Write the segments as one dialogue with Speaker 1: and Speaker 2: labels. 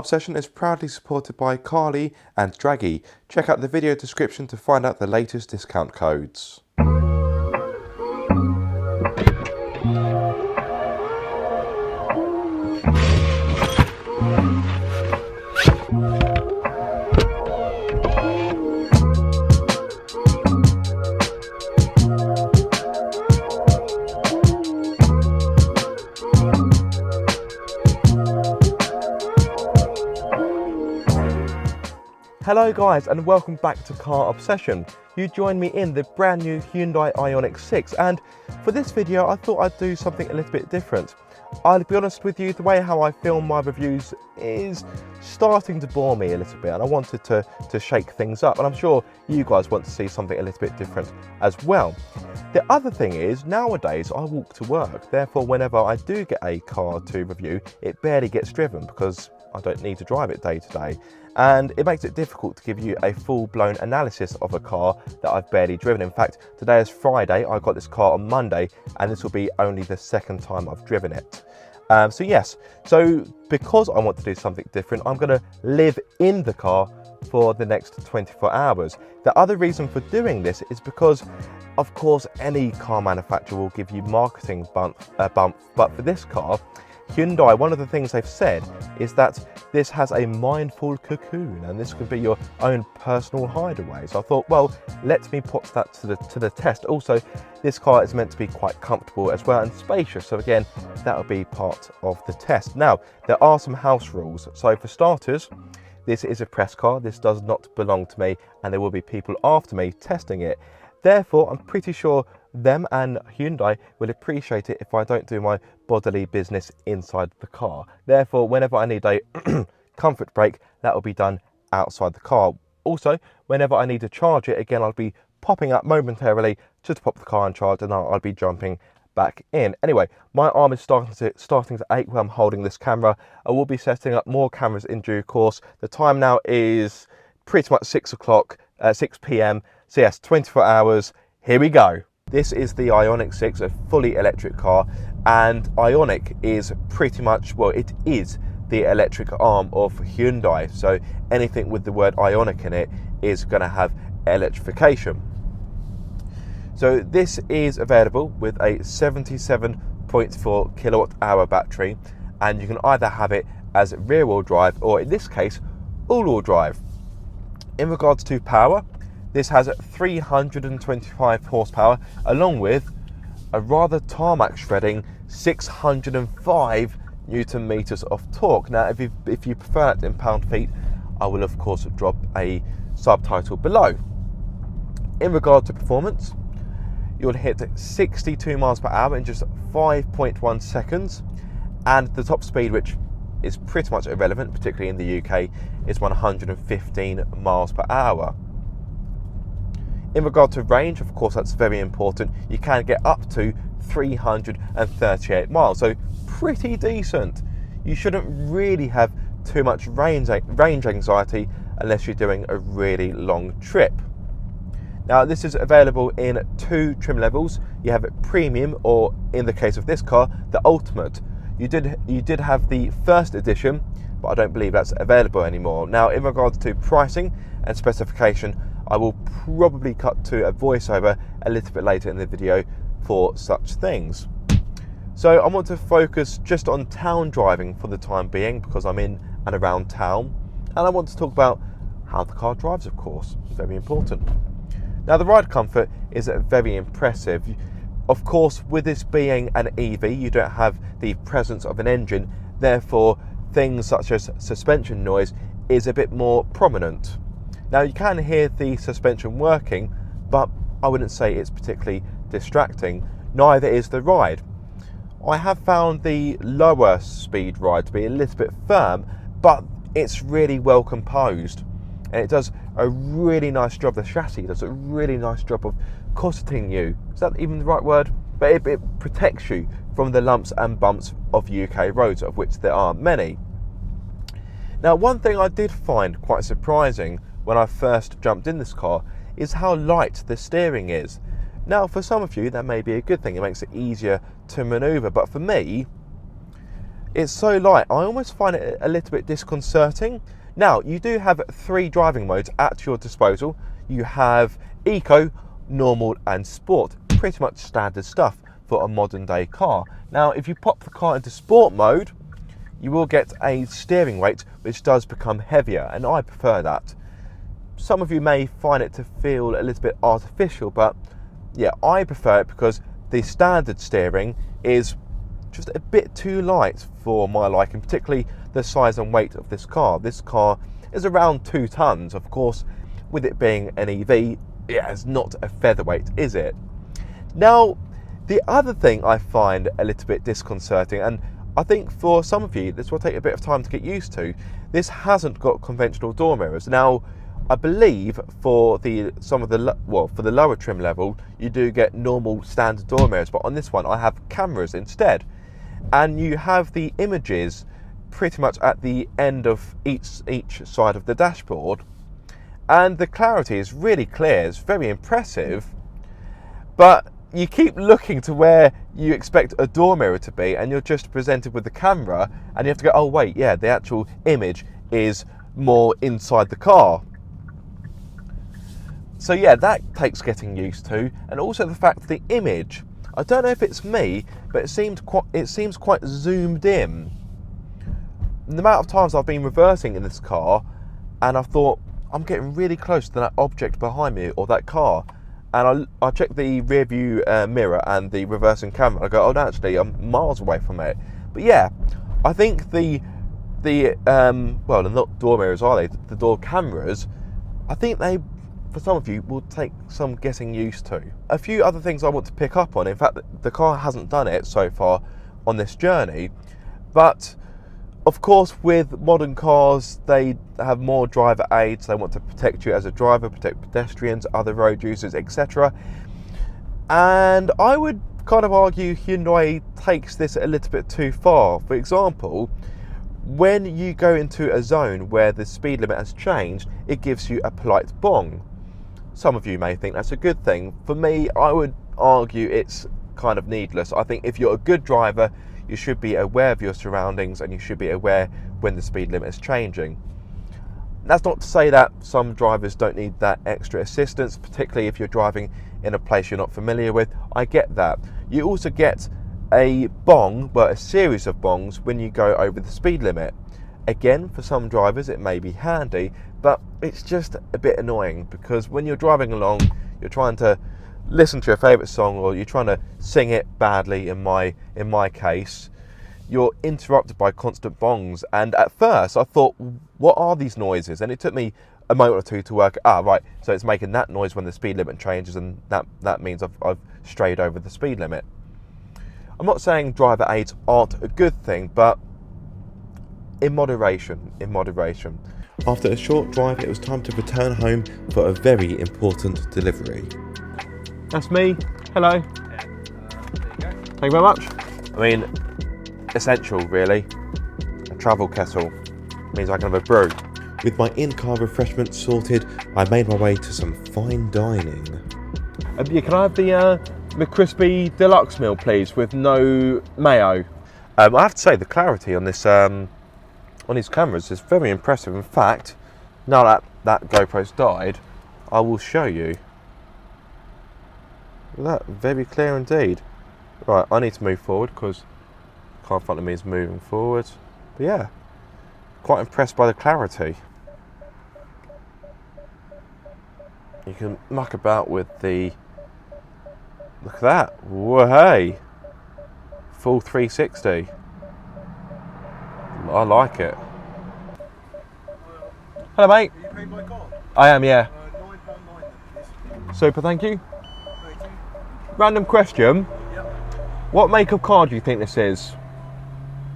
Speaker 1: Obsession is proudly supported by Carly and Draggy. Check out the video description to find out the latest discount codes. Hello guys, and welcome back to Car Obsession. You joined me in the brand new Hyundai Ioniq 6, and for this video I thought I'd do something a little bit different. I'll be honest with you, the way how I film my reviews is starting to bore me a little bit, and I wanted to shake things up, and I'm sure you guys want to see something a little bit different as well. The other thing is, nowadays I walk to work, therefore whenever I do get a car to review, it barely gets driven because I don't need to drive it day to day. And it makes it difficult to give you a full-blown analysis of a car that I've barely driven. In fact, today is Friday, I got this car on Monday, and this will be only the second time I've driven it. So because I want to do something different, I'm going to live in the car for the next 24 hours. The other reason for doing this is because, of course, any car manufacturer will give you marketing bump, but for this car, Hyundai, one of the things they've said is that this has a mindful cocoon, and this could be your own personal hideaway. So I thought, well, let me put that to the test. Also, this car is meant to be quite comfortable as well and spacious. So again, that will be part of the test. Now, there are some house rules. So for starters, this is a press car. This does not belong to me, and there will be people after me testing it. Therefore, I'm pretty sure them and Hyundai will appreciate it if I don't do my bodily business inside the car. Therefore, whenever I need a comfort break, that will be done outside the car. Also, whenever I need to charge it, again, I'll be popping up momentarily just to pop the car on charge, and I'll be jumping back in. Anyway, my arm is starting to ache when I'm holding this camera. I will be setting up more cameras in due course. The time now is pretty much 6 p.m. So yes, 24 hours, here we go. This is the Ioniq 6, a fully electric car, and Ioniq is pretty much, well, it is the electric arm of Hyundai. So anything with the word Ioniq in it is going to have electrification. So this is available with a 77.4 kilowatt hour battery, and you can either have it as rear-wheel drive or, in this case, all-wheel drive. In regards to power, this has 325 horsepower, along with a rather tarmac shredding 605 Newton meters of torque. Now, if you prefer that in pound-feet, I will of course drop a subtitle below. In regard to performance, you'll hit 62 miles per hour in just 5.1 seconds, and the top speed, which is pretty much irrelevant, particularly in the UK, is 115 miles per hour. In regard to range, of course, that's very important. You can get up to 338 miles, so pretty decent. You shouldn't really have too much range anxiety unless you're doing a really long trip. Now, this is available in 2 trim levels. You have premium, or in the case of this car, the ultimate. You did have the first edition, but I don't believe that's available anymore. Now, in regards to pricing and specification, I will probably cut to a voiceover a little bit later in the video for such things. So I want to focus just on town driving for the time being, because I'm in and around town, and I want to talk about how the car drives, of course. Very important. Now, the ride comfort is very impressive. Of course, with this being an EV, you don't have the presence of an engine, therefore things such as suspension noise is a bit more prominent. Now, you can hear the suspension working, but I wouldn't say it's particularly distracting. Neither is the ride. I have found the lower speed ride to be a little bit firm, but it's really well composed, and it does a really nice job. The chassis does a really nice job of cosseting you. Is that even the right word? But it protects you from the lumps and bumps of UK roads, of which there are many. Now, one thing I did find quite surprising when I first jumped in this car is how light the steering is. Now, for some of you, that may be a good thing. It makes it easier to maneuver. But for me, It's so light, I almost find it a little bit disconcerting. Now, you do have 3 driving modes at your disposal. You have Eco, Normal and Sport. Pretty much standard stuff for a modern day car. Now, if you pop the car into Sport mode, you will get a steering weight which does become heavier, and I prefer that. Some of you may find it to feel a little bit artificial, but yeah, I prefer it because the standard steering is just a bit too light for my liking, particularly the size and weight of this car. This car is around 2 tons. Of course, with it being an EV, it's not a featherweight, is it? Now, the other thing I find a little bit disconcerting, and I think for some of you this will take a bit of time to get used to, this hasn't got conventional door mirrors. Now, I believe for the lower trim level, you do get normal standard door mirrors, but on this one I have cameras instead. And you have the images pretty much at the end of each side of the dashboard, and the clarity is really clear. It's very impressive, but you keep looking to where you expect a door mirror to be, and you're just presented with the camera, and you have to go, oh wait, yeah, the actual image is more inside the car. So yeah, that takes getting used to, and also the fact that the image, I don't know if it's me, but it seems quite zoomed in. The amount of times I've been reversing in this car, and I thought, I'm getting really close to that object behind me or that car, and I check the rear view mirror and the reversing camera. I go, oh, no, actually, I'm miles away from it. But yeah, I think well, they're not door mirrors, are they? The door cameras, I think they, for some of you, will take some getting used to. A few other things I want to pick up on. In fact, the car hasn't done it so far on this journey, but of course, with modern cars, they have more driver aids. They want to protect you as a driver, protect pedestrians, other road users, etc. And I would kind of argue Hyundai takes this a little bit too far. For example, when you go into a zone where the speed limit has changed, it gives you a polite bong. Some of you may think that's a good thing. For me, I would argue it's kind of needless. I think if you're a good driver, you should be aware of your surroundings, and you should be aware when the speed limit is changing. That's not to say that some drivers don't need that extra assistance, particularly if you're driving in a place you're not familiar with. I get that. You also get a bong, well, a series of bongs when you go over the speed limit. Again, for some drivers it may be handy, but it's just a bit annoying, because when you're driving along, you're trying to listen to your favourite song, or you're trying to sing it badly in my case, you're interrupted by constant bongs. And at first I thought, what are these noises? And it took me a moment or two to work, right, so it's making that noise when the speed limit changes, and that means I've strayed over the speed limit. I'm not saying driver aids aren't a good thing, but in moderation. After a short drive, it was time to return home for a very important delivery. That's me. Hello.
Speaker 2: Yeah, there you go.
Speaker 1: Thank you very much. I mean, essential really. A travel kettle means I can have a brew. With my in-car refreshments sorted, I made my way to some fine dining. Yeah, can I have the McCrispy deluxe meal, please, with no mayo? I have to say the clarity on this on these cameras is very impressive. In fact, now that GoPro's died, I will show you. That very clear indeed. Right, I need to move forward because the car in front of me is moving forward. But yeah, quite impressed by the clarity. You can muck about with the, look at that, whoa, hey, full 360. I like it. Hello mate.
Speaker 2: Are you paid by card?
Speaker 1: I am, yeah.
Speaker 2: £9.9
Speaker 1: Super, thank you.
Speaker 2: Thank you.
Speaker 1: Random question.
Speaker 2: Yep.
Speaker 1: What make of car do you think this is?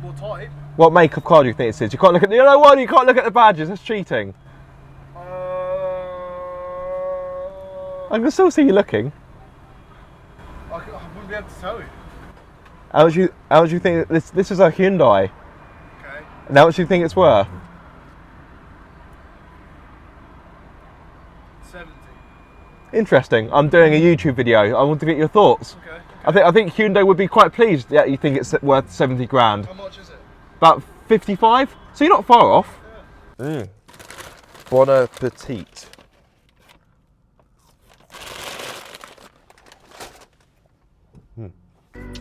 Speaker 2: What type?
Speaker 1: What make of car do you think this is? You can't look at, you know what? You can't look at the badges. That's cheating. I can still see you looking.
Speaker 2: I wouldn't be able to tell you.
Speaker 1: How would you think this is a Hyundai?
Speaker 2: Okay.
Speaker 1: And how much do you think it's worth?
Speaker 2: 70.
Speaker 1: Interesting. I'm doing a YouTube video. I want to get your thoughts.
Speaker 2: Okay.
Speaker 1: I think Hyundai would be quite pleased that you think it's worth 70 grand.
Speaker 2: How much is it?
Speaker 1: About 55? So you're not far off. Bon appetit.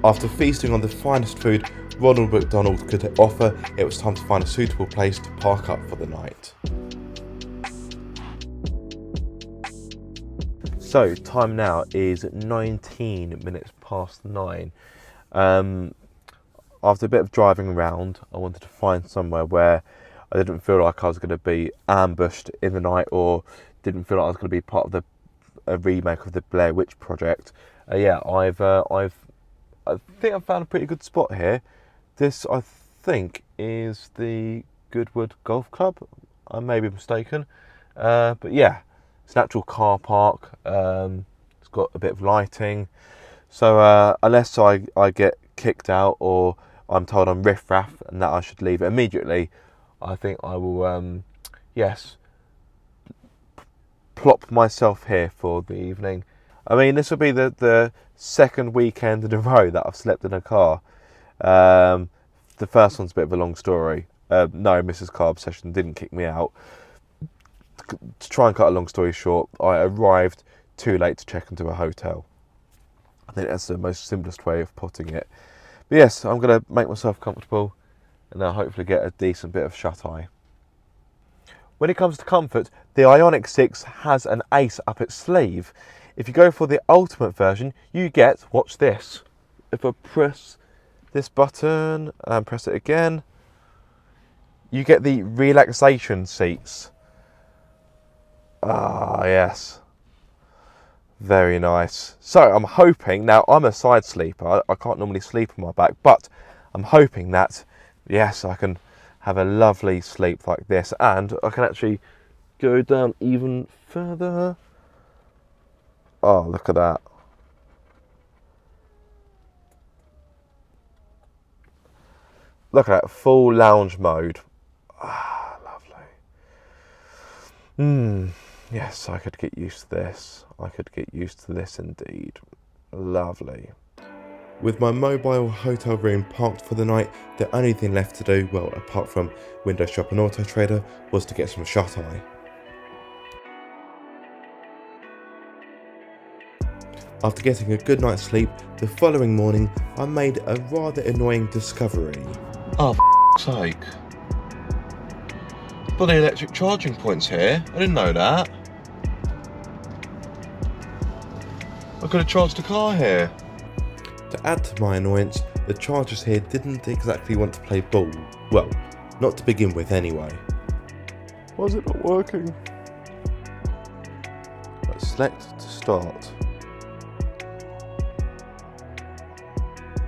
Speaker 1: After feasting on the finest food Ronald McDonald could offer, it was time to find a suitable place to park up for the night. So, time now is 19 minutes past 9. After a bit of driving around, I wanted to find somewhere where I didn't feel like I was going to be ambushed in the night, or didn't feel like I was going to be part of a remake of the Blair Witch Project. I think I've found a pretty good spot here. This, I think, is the Goodwood Golf Club. I may be mistaken, but yeah, it's an actual car park. It's got a bit of lighting, so unless I get kicked out or I'm told I'm riff-raff and that I should leave it immediately, I think I will, yes, plop myself here for the evening. I mean, this will be the second weekend in a row that I've slept in a car. The first one's a bit of a long story. No, Mrs. Car Obsession didn't kick me out. To try and cut a long story short, I arrived too late to check into a hotel. I think that's the most simplest way of putting it. But yes, I'm going to make myself comfortable and I'll hopefully get a decent bit of shut-eye. When it comes to comfort, the Ioniq 6 has an ace up its sleeve. If you go for the ultimate version, you get, watch this. If I press this button and press it again, you get the relaxation seats. Ah, yes. Very nice. So I'm hoping, now I'm a side sleeper, I can't normally sleep on my back, but I'm hoping that, yes, I can have a lovely sleep like this, and I can actually go down even further. Oh, look at that. Look at that, full lounge mode. Ah, lovely. Yes, I could get used to this. I could get used to this indeed. Lovely. With my mobile hotel room parked for the night, the only thing left to do, well, apart from window shop and auto trader, was to get some shut-eye. After getting a good night's sleep, the following morning I made a rather annoying discovery. Oh, for sake. Bloody electric charging points here. I didn't know that. I could have charged a car here. To add to my annoyance, the chargers here didn't exactly want to play ball. Well, not to begin with anyway. Why is it not working? Let's select to start.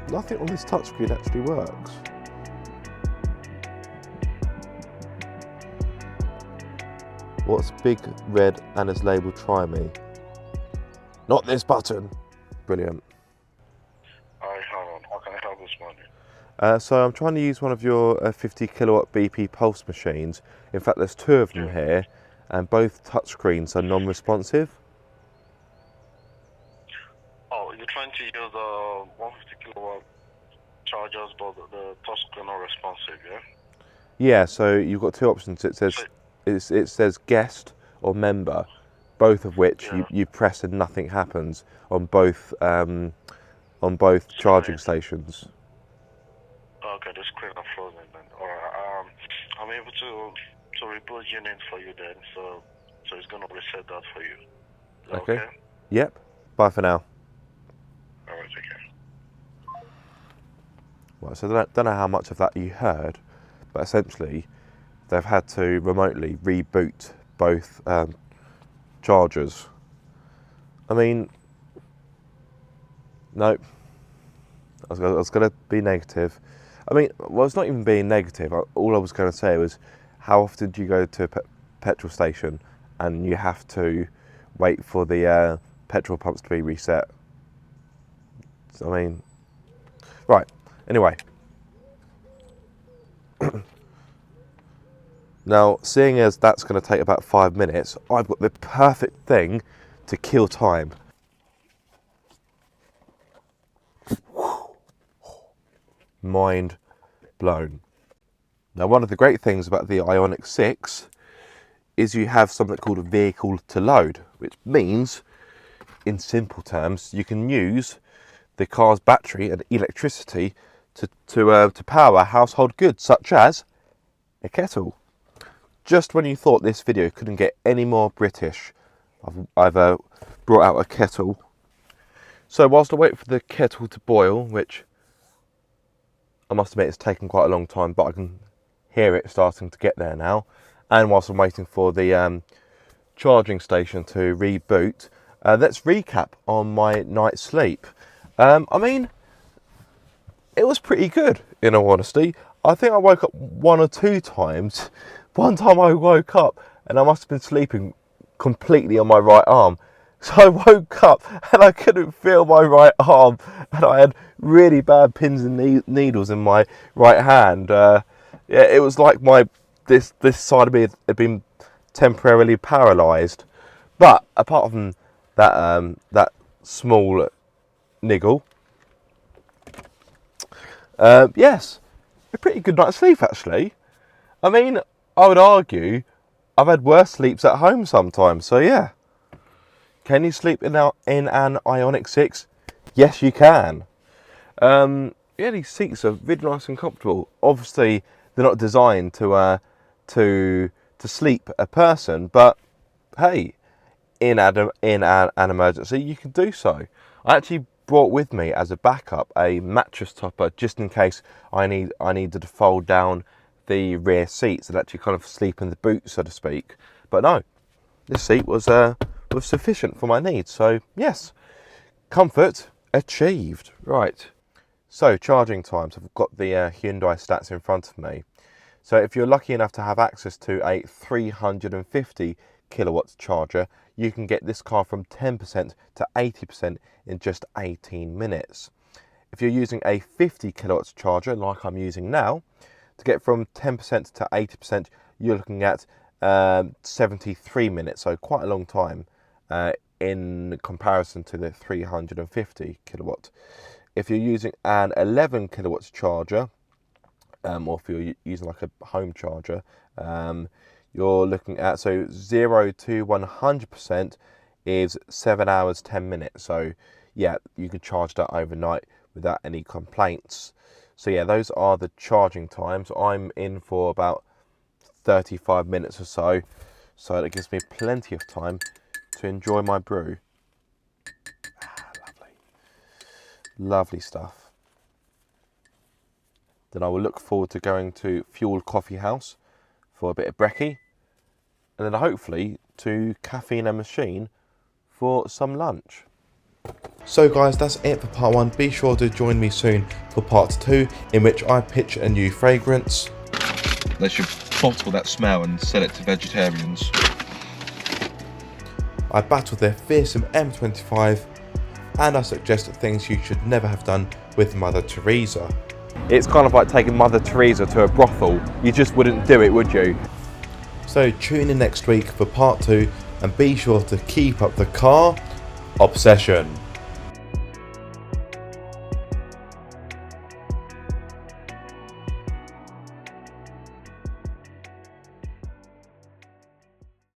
Speaker 1: Nothing on this touchscreen actually works. What's big red and is labelled try me? Not this button. Brilliant.
Speaker 3: How can I help this morning?
Speaker 1: So I'm trying to use one of your 50 kilowatt BP pulse machines. In fact, there's two of them here, and both touchscreens are non-responsive.
Speaker 3: Oh, you're trying to use the 150 kilowatt chargers, but the touchscreen not responsive, yeah?
Speaker 1: Yeah. So you've got two options. It says guest or member, both of which you press and nothing happens on both charging stations.
Speaker 3: Okay, the screen are frozen then. Alright, I'm able to reboot unit for you then, so it's gonna reset that for you. Is that okay?
Speaker 1: Yep. Bye for now.
Speaker 3: Alright, okay.
Speaker 1: Well, so I don't know how much of that you heard, but essentially they've had to remotely reboot both chargers. I mean, nope. I was going to be negative. I mean, well, it's not even being negative. All I was going to say was, how often do you go to a petrol station and you have to wait for the petrol pumps to be reset? So, I mean, right. Anyway. Now, seeing as that's going to take about 5 minutes, I've got the perfect thing to kill time. Mind blown. Now, one of the great things about the Ioniq 6 is you have something called a vehicle to load, which means, in simple terms, you can use the car's battery and electricity to power household goods such as a kettle. Just when you thought this video couldn't get any more British, I've brought out a kettle. So whilst I wait for the kettle to boil, which I must admit it's taken quite a long time, but I can hear it starting to get there now, and whilst I'm waiting for the charging station to reboot, let's recap on my night's sleep. I mean, it was pretty good, in all honesty. I think I woke up 1 or 2 times. One time I woke up and I must have been sleeping completely on my right arm. So I woke up and I couldn't feel my right arm, and I had really bad pins and needles in my right hand. Yeah, it was like this side of me had been temporarily paralysed. But apart from that small niggle, yes, a pretty good night's sleep actually. I mean, I would argue I've had worse sleeps at home sometimes. So yeah. Can you sleep in an Ioniq 6? Yes, you can. Yeah, these seats are really nice and comfortable. Obviously, they're not designed to sleep a person, but hey, in an emergency, you can do so. I actually brought with me as a backup a mattress topper just in case I needed to fold down the rear seats and actually kind of sleep in the boot, so to speak. But no, this seat was sufficient for my needs. So yes, comfort achieved. Right, so charging times. I've got the Hyundai stats in front of me. So if you're lucky enough to have access to a 350 kilowatts charger, you can get this car from 10% to 80% in just 18 minutes. If you're using a 50 kilowatts charger like I'm using now, to get from 10% to 80%, you're looking at 73 minutes, so quite a long time in comparison to the 350 kilowatt. If you're using an 11 kilowatts charger, or if you're using like a home charger, you're looking at, so 0 to 100% is 7 hours 10 minutes. So yeah, you could charge that overnight without any complaints. So yeah, those are the charging times. I'm in for about 35 minutes or so, so that gives me plenty of time to enjoy my brew. Lovely. Lovely stuff. Then I will look forward to going to Fuel Coffee House for a bit of brekkie, and then hopefully to Caffeine and Machine for some lunch. So guys, that's it for part 1. Be sure to join me soon for part 2, in which I pitch a new fragrance. They should bottle that smell and sell it to vegetarians. I battle their fearsome M25, and I suggest things you should never have done with Mother Teresa. It's kind of like taking Mother Teresa to a brothel. You just wouldn't do it, would you? So tune in next week for part 2, and be sure to keep up the car obsession.